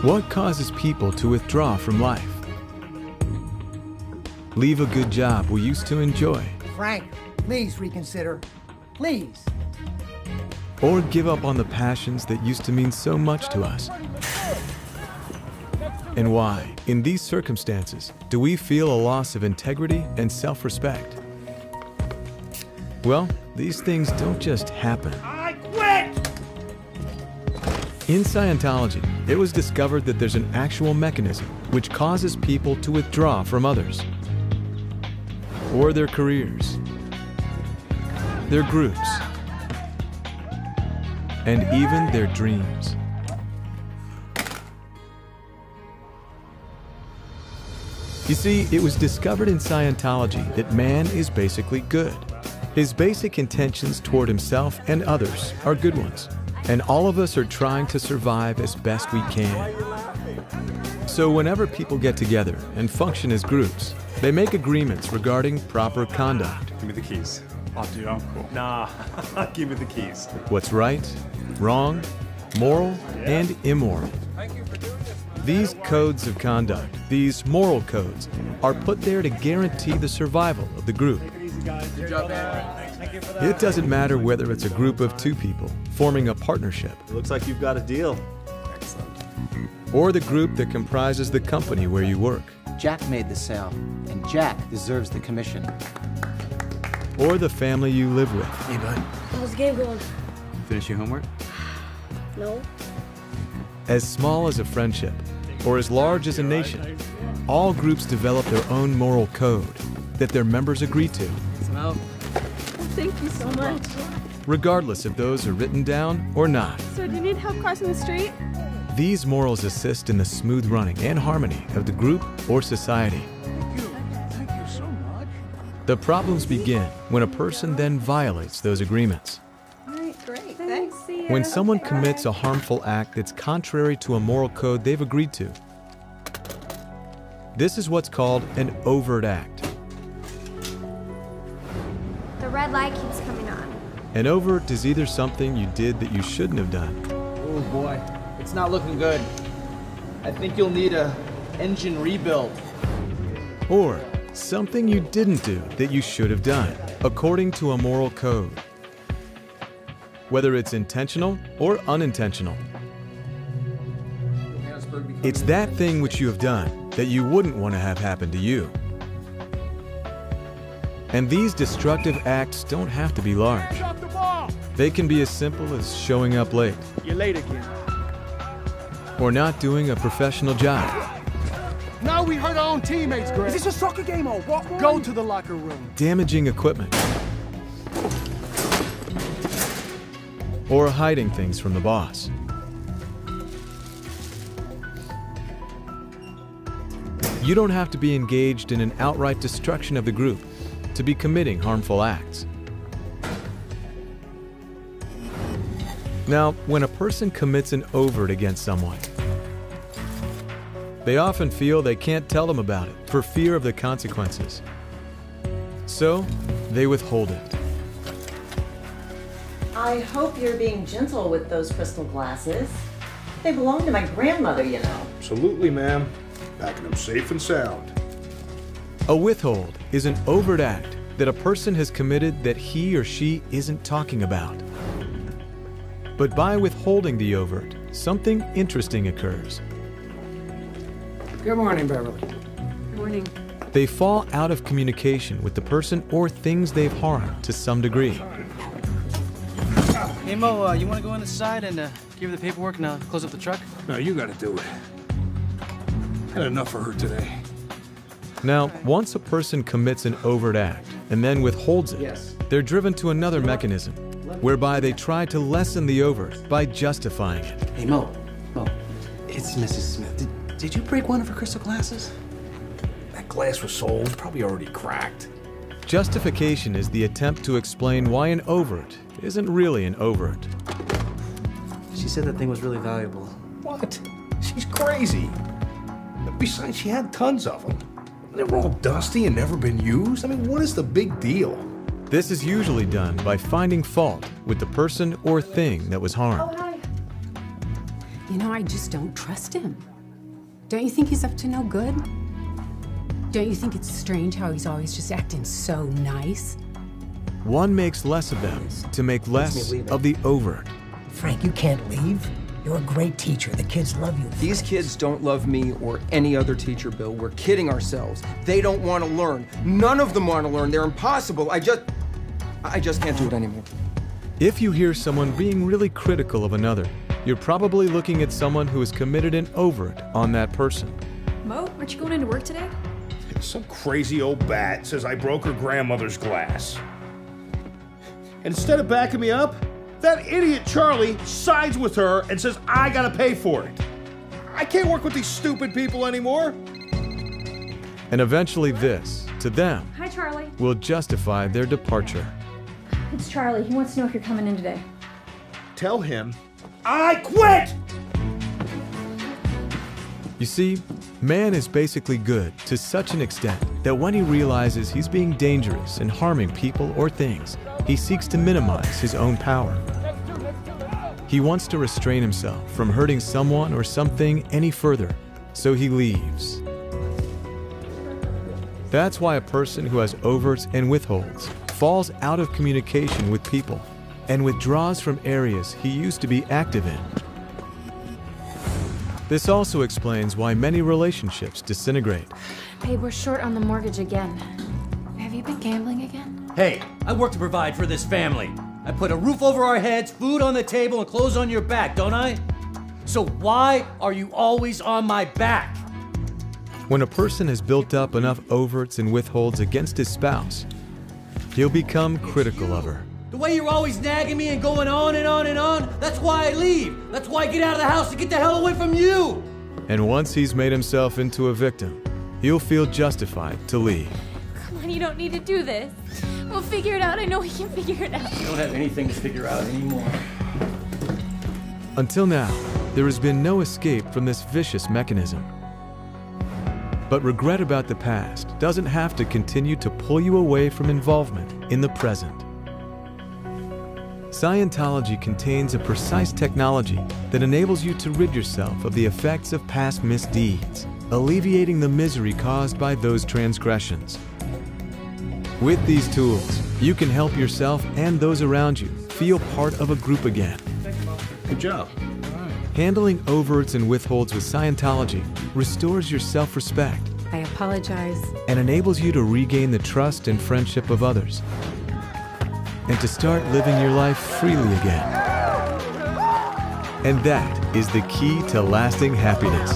What causes people to withdraw from life? Leave a good job we used to enjoy. Frank, please reconsider. Please. Or give up on the passions that used to mean so much to us. And why, in these circumstances, do we feel a loss of integrity and self-respect? Well, these things don't just happen. I quit! In Scientology, it was discovered that there's an actual mechanism which causes people to withdraw from others, or their careers, their groups, and even their dreams. You see, it was discovered in Scientology that man is basically good. His basic intentions toward himself and others are good ones, and all of us are trying to survive as best we can. So whenever people get together and function as groups, they make agreements regarding proper conduct. Give me the keys. Oh, dude, I'm cool. Nah, give me the keys. What's right, wrong, moral, and immoral. These codes of conduct, these moral codes, are put there to guarantee the survival of the group. It doesn't matter whether it's a group of two people forming a partnership. It looks like you've got a deal. Excellent. Or the group that comprises the company where you work. Jack made the sale, and Jack deserves the commission. Or the family you live with. Hey, bud. How's the game going? Finish your homework? No. As small as a friendship, or as large as a nation, all groups develop their own moral code that their members agree to. Smell. Thank you so much. Regardless if those are written down or not. So do you need help crossing the street? These morals assist in the smooth running and harmony of the group or society. Thank you so much. The problems begin when a person then violates those agreements. All right, great. Thanks. See ya. When someone commits a harmful act that's contrary to a moral code they've agreed to. This is what's called an overt act. The red light keeps coming on. An overt is either something you did that you shouldn't have done, Oh boy, it's not looking good. I think you'll need a engine rebuild. or something you didn't do that you should have done, according to a moral code. Whether it's intentional or unintentional. It's that thing which you have done that you wouldn't want to have happen to you. And these destructive acts don't have to be large. They can be as simple as showing up late. You're late again. Or not doing a professional job. Now we hurt our own teammates, Greg. Is this a soccer game or what? Go to the locker room. Damaging equipment. Or hiding things from the boss. You don't have to be engaged in an outright destruction of the group to be committing harmful acts. Now, when a person commits an overt against someone, they often feel they can't tell them about it for fear of the consequences. So, they withhold it. I hope you're being gentle with those crystal glasses. They belong to my grandmother, you know. Absolutely, ma'am. Packing them safe and sound. A withhold is an overt act that a person has committed that he or she isn't talking about. But by withholding the overt, something interesting occurs. Good morning, Beverly. Good morning. They fall out of communication with the person or things they've harmed to some degree. Hey, Mo, you want to go inside and give her the paperwork and close up the truck? No, you gotta do it. Had enough of her today. Now, once a person commits an overt act and then withholds it, they're driven to another mechanism, whereby they try to lessen the overt by justifying it. Hey, Mo, it's Mrs. Smith. Did you break one of her crystal glasses? That glass was sold, probably already cracked. Justification is the attempt to explain why an overt isn't really an overt. She said that thing was really valuable. What? She's crazy. Besides, she had tons of them. They were all dusty and never been used. I mean, what is the big deal? This is usually done by finding fault with the person or thing that was harmed. You know, I just don't trust him. Don't you think he's up to no good? Don't you think it's strange how he's always just acting so nice? One makes less of them to make less of the overt. Frank, you can't leave. You're a great teacher. The kids love you. These kids don't love me or any other teacher, Bill. We're kidding ourselves. They don't want to learn. None of them want to learn. They're impossible. I just can't do it anymore. If you hear someone being really critical of another, you're probably looking at someone who has committed an overt on that person. Mo, aren't you going into work today? Some crazy old bat says I broke her grandmother's glass. And instead of backing me up, that idiot Charlie sides with her and says I gotta pay for it. I can't work with these stupid people anymore. And eventually this, to them, Hi, Charlie. will justify their departure. It's Charlie. He wants to know if you're coming in today. Tell him I quit! You see, man is basically good to such an extent that when he realizes he's being dangerous and harming people or things, he seeks to minimize his own power. He wants to restrain himself from hurting someone or something any further, so he leaves. That's why a person who has overts and withholds falls out of communication with people and withdraws from areas he used to be active in. This also explains why many relationships disintegrate. Babe, we're short on the mortgage again. Have you been gambling again? Hey, I work to provide for this family. I put a roof over our heads, food on the table, and clothes on your back, don't I? So why are you always on my back? When a person has built up enough overts and withholds against his spouse, he'll become critical of her. The way you're always nagging me and going on and on and on, that's why I leave. That's why I get out of the house to get the hell away from you. And once he's made himself into a victim, he'll feel justified to leave. Come on, you don't need to do this. We'll figure it out. I know we can figure it out. You don't have anything to figure out anymore. Until now, there has been no escape from this vicious mechanism. But regret about the past doesn't have to continue to pull you away from involvement in the present. Scientology contains a precise technology that enables you to rid yourself of the effects of past misdeeds, alleviating the misery caused by those transgressions. With these tools, you can help yourself and those around you feel part of a group again. Good job. Handling overts and withholds with Scientology restores your self-respect I apologize. and enables you to regain the trust and friendship of others, and to start living your life freely again. And that is the key to lasting happiness.